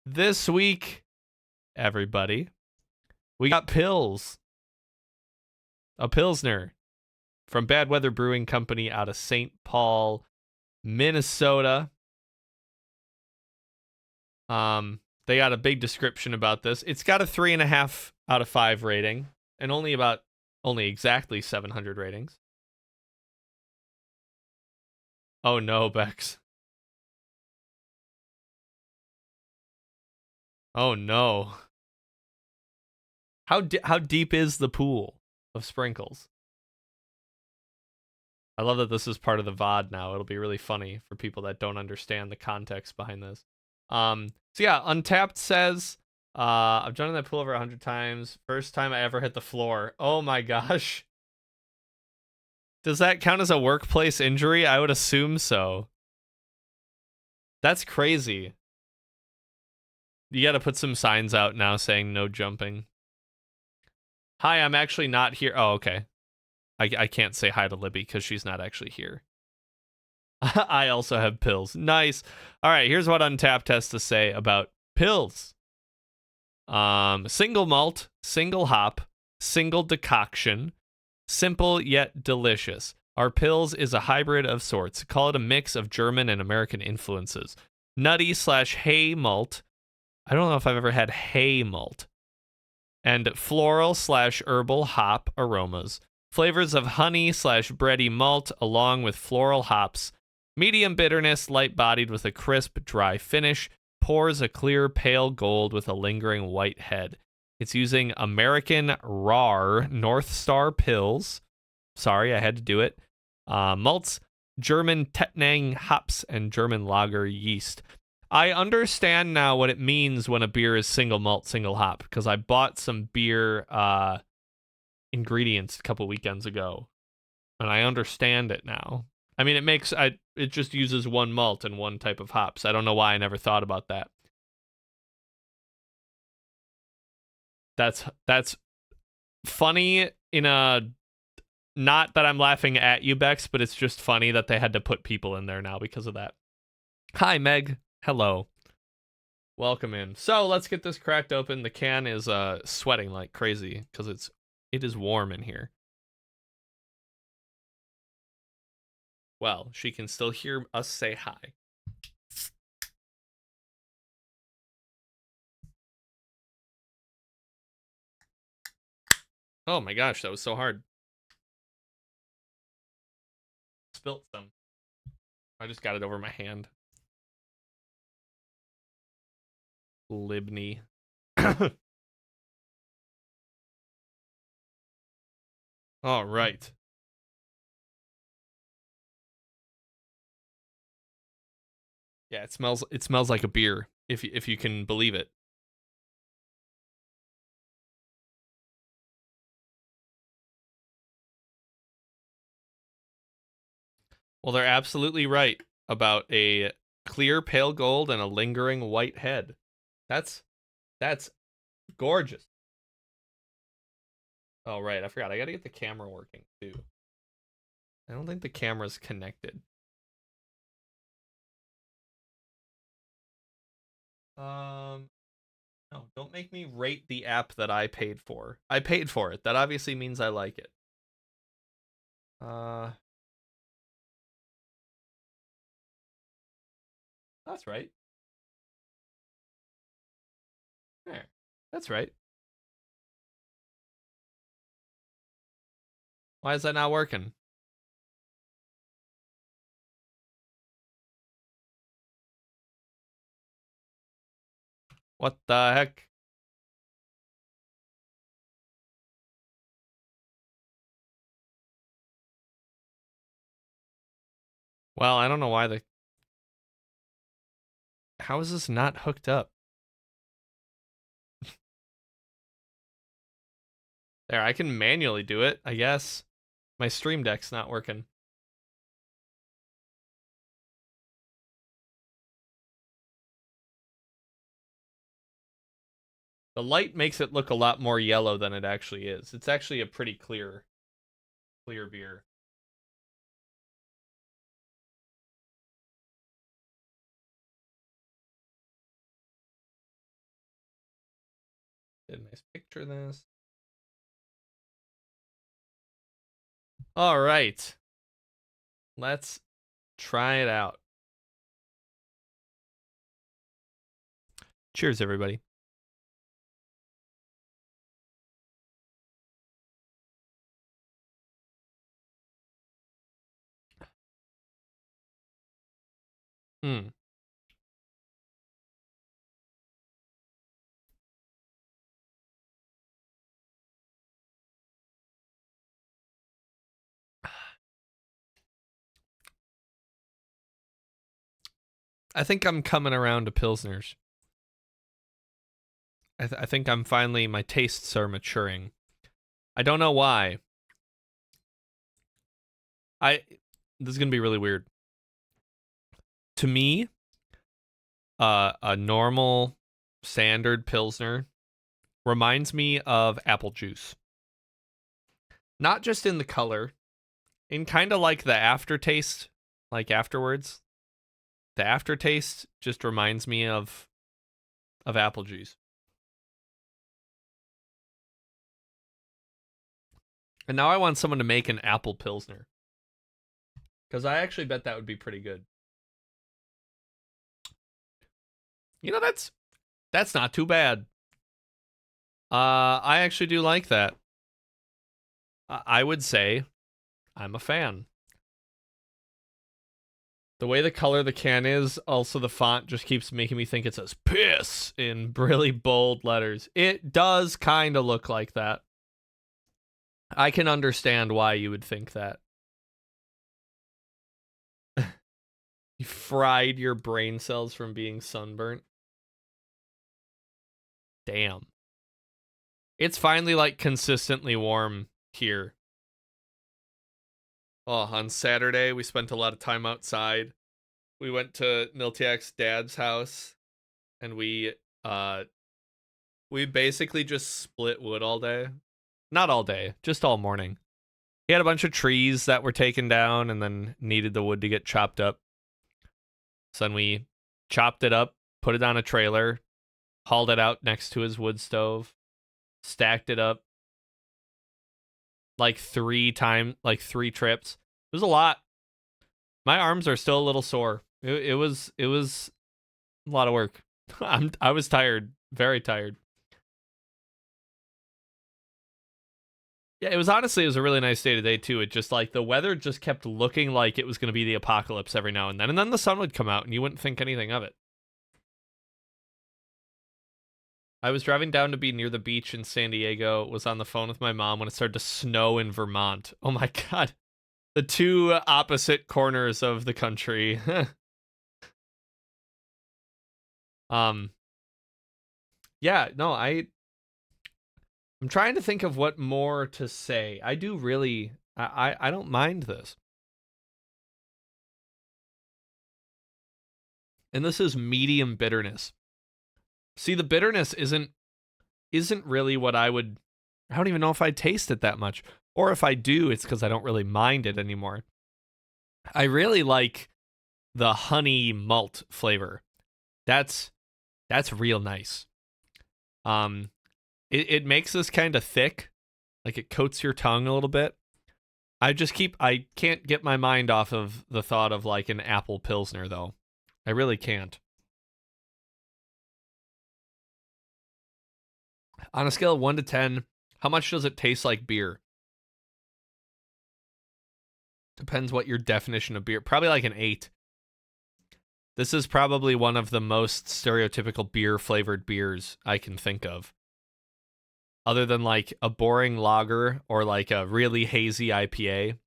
This week, everybody, we got PILS, a Pilsner from Bad Weather Brewing Company out of St. Paul, Minnesota. They got a big description about this. It's got a 3.5 out of 5 rating and only exactly 700 ratings. Oh no, Bex. Oh no. How deep is the pool of sprinkles? I love that this is part of the VOD now. It'll be really funny for people that don't understand the context behind this. So yeah, Untappd says, I've done in that pool over 100 times. First time I ever hit the floor. Oh my gosh. Does that count as a workplace injury? I would assume so. That's crazy. You gotta put some signs out now saying no jumping. Hi, I'm actually not here. Oh, okay. I can't say hi to Libby because she's not actually here. I also have PILS. Nice. All right, here's what Untappd has to say about PILS. Single malt, single hop, single decoction, simple yet delicious. Our PILS is a hybrid of sorts. Call it a mix of German and American influences. Nutty / hay malt. I don't know if I've ever had hay malt. And floral / herbal hop aromas. Flavors of honey / bready malt along with floral hops. Medium bitterness, light bodied with a crisp, dry finish. Pours a clear, pale gold with a lingering white head. It's using American RAR North Star Pills. Sorry, I had to do it. Malts, German Tettnang hops, and German lager yeast. I understand now what it means when a beer is single malt, single hop, because I bought some beer ingredients a couple weekends ago, and I understand it now. I mean, it just uses one malt and one type of hops. I don't know why I never thought about that. That's funny in a, not that I'm laughing at you, Bex, but it's just funny that they had to put people in there now because of that. Hi, Meg. Hello. Welcome in. So let's get this cracked open. The can is sweating like crazy because it is warm in here. Well, she can still hear us say hi. Oh my gosh, that was so hard. Spilt some. I just got it over my hand. Libney. All right. Yeah, it smells like a beer if you can believe it. Well, they're absolutely right about a clear pale gold and a lingering white head. That's gorgeous. Oh right, I forgot. I got to get the camera working too. I don't think the camera's connected. No, don't make me rate the app that I paid for. I paid for it. That obviously means I like it. That's right. There. That's right. Why is that not working? What the heck? Well, I don't know why the... How is this not hooked up? There, I can manually do it, I guess. My Stream Deck's not working. The light makes it look a lot more yellow than it actually is. It's actually a pretty clear beer. Get a nice picture of this. All right. Let's try it out. Cheers, everybody. Hmm. I think I'm coming around to Pilsners. I think I'm finally, my tastes are maturing. I don't know why. This is going to be really weird. To me, a normal standard Pilsner reminds me of apple juice. Not just in the color, in kind of like the aftertaste, like afterwards. The aftertaste just reminds me of apple juice. And now I want someone to make an apple Pilsner. Because I actually bet that would be pretty good. You know, that's not too bad. I actually do like that. I would say I'm a fan. The way the color of the can is, also the font just keeps making me think it says piss in really bold letters. It does kind of look like that. I can understand why you would think that. You fried your brain cells from being sunburnt. Damn. It's finally like consistently warm here. Oh, on Saturday we spent a lot of time outside. We went to Niltiak's dad's house and we basically just split wood all day. Not all day, just all morning. He had a bunch of trees that were taken down and then needed the wood to get chopped up. So then we chopped it up, put it on a trailer, hauled it out next to his wood stove, stacked it up like 3 trips. It was a lot. My arms are still a little sore. It was a lot of work. I was tired, very tired. Yeah, it was a really nice day today too. It just like the weather just kept looking like it was going to be the apocalypse every now and then the sun would come out and you wouldn't think anything of it. I was driving down to be near the beach in San Diego, was on the phone with my mom when it started to snow in Vermont. Oh my god. The two opposite corners of the country. Yeah, no, I'm trying to think of what more to say. I do really I don't mind this. And this is medium bitterness. See, the bitterness isn't really what I don't even know if I taste it that much. Or if I do, it's because I don't really mind it anymore. I really like the honey malt flavor. That's real nice. It makes this kind of thick, like it coats your tongue a little bit. I can't get my mind off of the thought of like an apple Pilsner though. I really can't. On a scale of 1 to 10, how much does it taste like beer? Depends what your definition of beer. Probably like an 8. This is probably one of the most stereotypical beer flavored beers I can think of. Other than like a boring lager or like a really hazy IPA.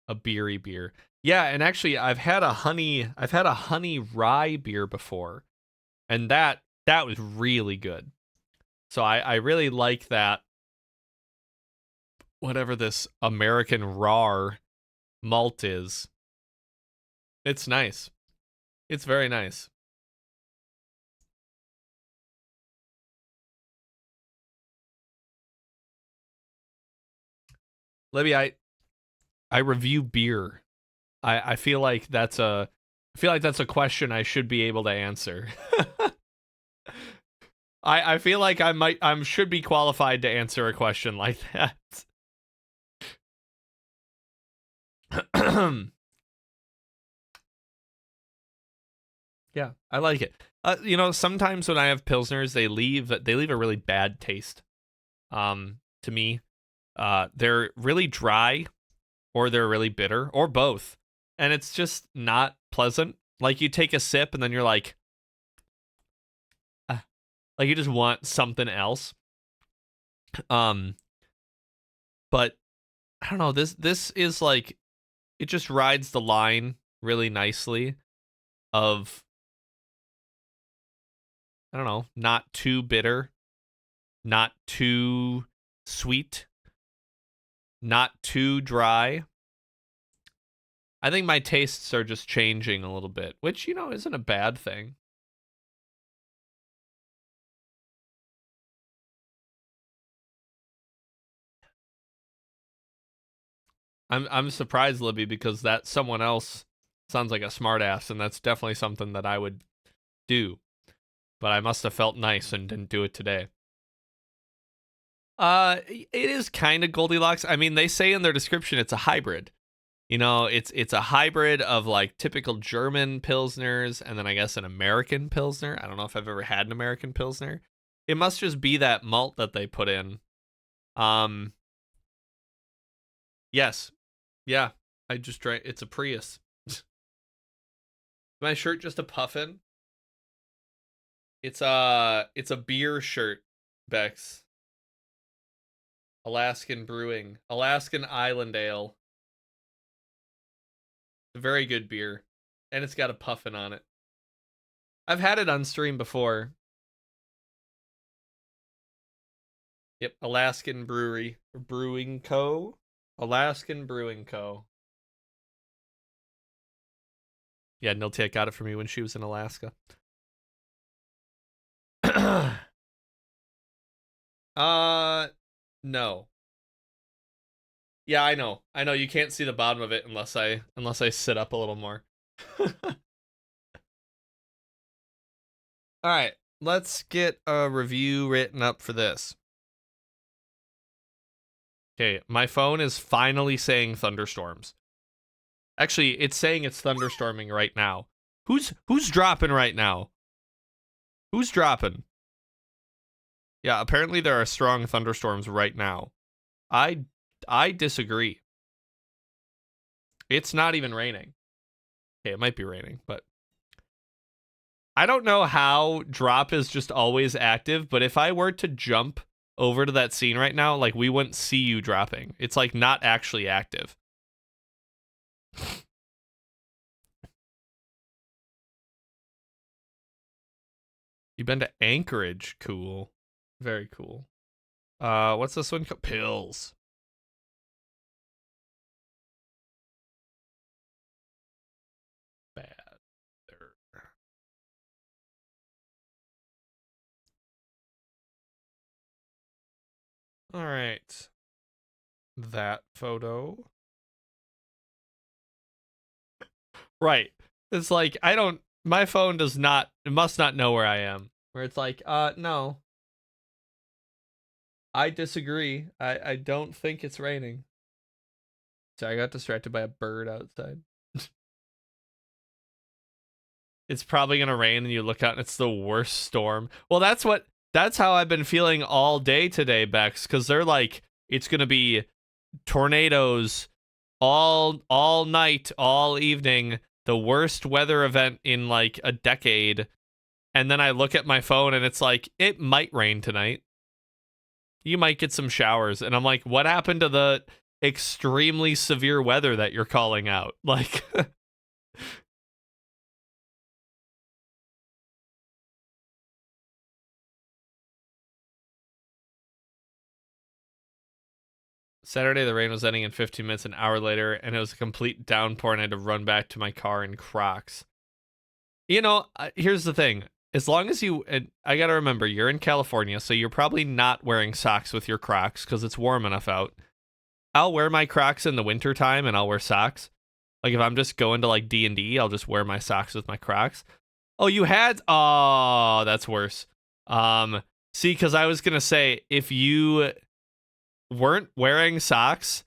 A beery beer. Yeah, and actually I've had a honey rye beer before. And that was really good. So I really like that. Whatever this American raw malt is. It's nice. It's very nice. Libby, I review beer. I feel like that's a question I should be able to answer. I feel like I should be qualified to answer a question like that. Yeah, I like it. Sometimes when I have pilsners, they leave a really bad taste. To me, they're really dry, or they're really bitter, or both, and it's just not pleasant. Like you take a sip and then you're like you just want something else. But I don't know. This is like it just rides the line really nicely of I don't know, not too bitter, not too sweet, not too dry. I think my tastes are just changing a little bit, which, isn't a bad thing. I'm surprised, Libby, because that someone else sounds like a smartass, and that's definitely something that I would do. But I must have felt nice and didn't do it today. It is kind of Goldilocks. I mean, they say in their description it's a hybrid. It's a hybrid of like typical German Pilsners and then I guess an American Pilsner. I don't know if I've ever had an American Pilsner. It must just be that malt that they put in. Yes. Yeah. I just drank. It's a Prius. My shirt just a puffin. It's a beer shirt, Bex. Alaskan Brewing. Alaskan Island Ale. It's a very good beer. And it's got a puffin on it. I've had it on stream before. Yep, Alaskan Brewing Co. Alaskan Brewing Co. Yeah, Niltia got it for me when she was in Alaska. No. Yeah, I know. I know you can't see the bottom of it unless I sit up a little more. All right, let's get a review written up for this. Okay, my phone is finally saying thunderstorms. Actually, it's saying it's thunderstorming right now. Who's dropping right now? Who's dropping? Yeah, apparently there are strong thunderstorms right now. I disagree. It's not even raining. Okay, it might be raining, but I don't know how drop is just always active, but if I were to jump over to that scene right now, like we wouldn't see you dropping. It's like not actually active. You've been to Anchorage. Cool. Very cool. What's this one called? PILS. Bad. All right. That photo. Right. It's like my phone must not know where I am. Where it's like, no. I disagree. I don't think it's raining. So I got distracted by a bird outside. It's probably gonna rain and you look out and it's the worst storm. Well, that's how I've been feeling all day today, Bex, because they're like, it's gonna be tornadoes all night, all evening, the worst weather event in like a decade. And then I look at my phone and it's like, it might rain tonight. You might get some showers. And I'm like, what happened to the extremely severe weather that you're calling out? Like, Saturday, the rain was ending in 15 minutes, an hour later, and it was a complete downpour, and I had to run back to my car in Crocs. Here's the thing. As long as I gotta remember, you're in California, so you're probably not wearing socks with your Crocs because it's warm enough out. I'll wear my Crocs in the wintertime, and I'll wear socks. Like, if I'm just going to, like, D&D, I'll just wear my socks with my Crocs. Oh, you had... Oh, that's worse. See, because I was gonna say, if you weren't wearing socks,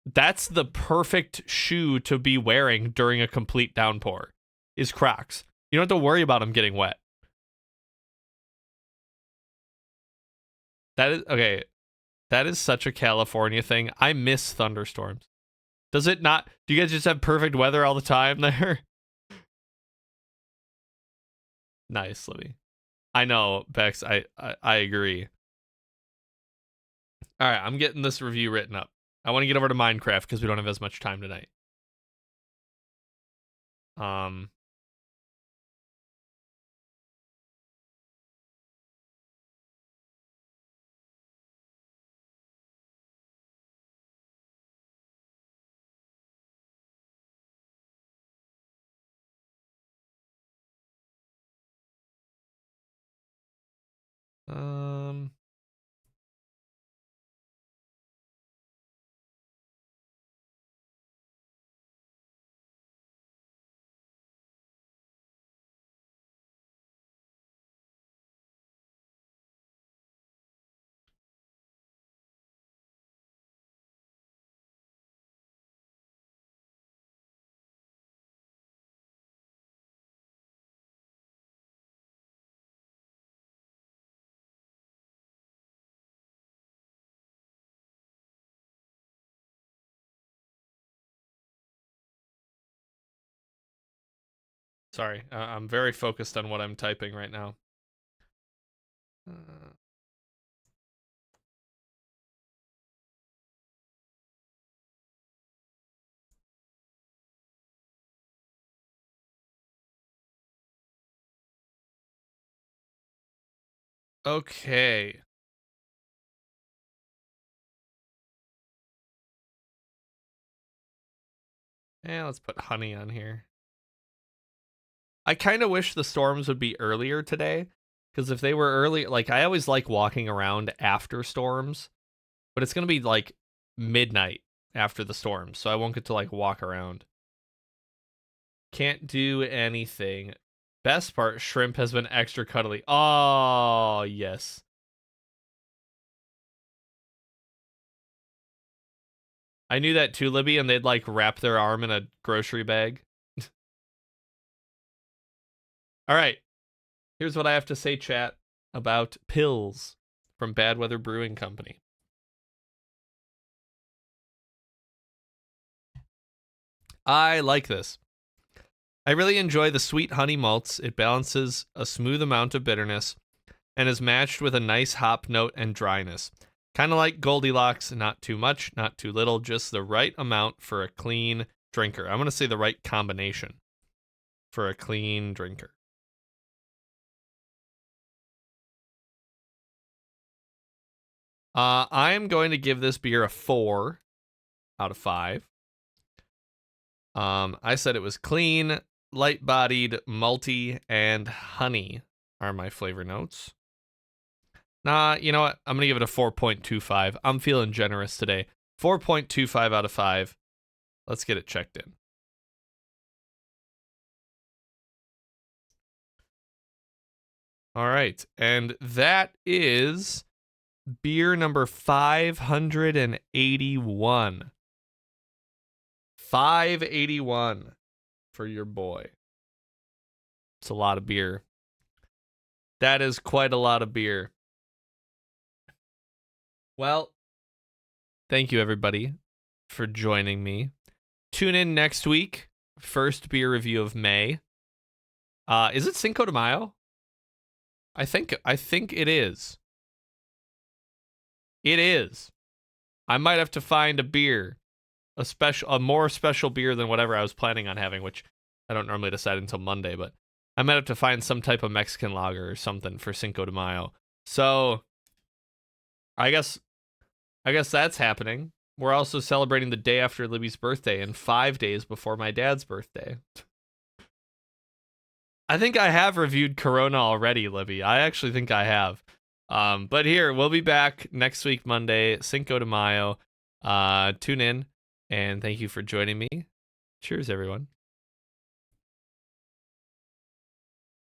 that's the perfect shoe to be wearing during a complete downpour, is Crocs. You don't have to worry about them getting wet. That is okay. That is such a California thing. I miss thunderstorms. Does it not? Do you guys just have perfect weather all the time there? Nice, Libby. I know, Bex. I agree. All right, I'm getting this review written up. I want to get over to Minecraft because we don't have as much time tonight. Um, Sorry, I'm very focused on what I'm typing right now. Okay. Yeah, let's put honey on here. I kind of wish the storms would be earlier today, because if they were early, like I always like walking around after storms, but it's gonna be like midnight after the storm, so I won't get to like walk around. Can't do anything. Best part, shrimp has been extra cuddly. Oh, yes. I knew that too, Libby, and they'd like wrap their arm in a grocery bag. All right. Here's what I have to say, chat, about PILS from Bad Weather Brewing Company. I like this. I really enjoy the sweet honey malts. It balances a smooth amount of bitterness and is matched with a nice hop note and dryness. Kind of like Goldilocks, not too much, not too little, just the right amount for a clean drinker. I'm going to say the right combination for a clean drinker. I'm going to give this beer a 4 out of 5. I said it was clean, light-bodied, malty, and honey are my flavor notes. Nah, you know what? I'm going to give it a 4.25. I'm feeling generous today. 4.25 out of 5. Let's get it checked in. All right, and that is beer number 581. 581 for your boy. It's a lot of beer. That is quite a lot of beer. Well, thank you everybody for joining me. Tune in next week. First beer review of May. Is it Cinco de Mayo? I think it is. It is. I might have to find a beer, a more special beer than whatever I was planning on having, which I don't normally decide until Monday, but I might have to find some type of Mexican lager or something for Cinco de Mayo. So I guess that's happening. We're also celebrating the day after Libby's birthday and 5 days before my dad's birthday. I think I have reviewed Corona already, Libby. I actually think I have. But here, we'll be back next week, Monday, Cinco de Mayo. Tune in, and thank you for joining me. Cheers, everyone.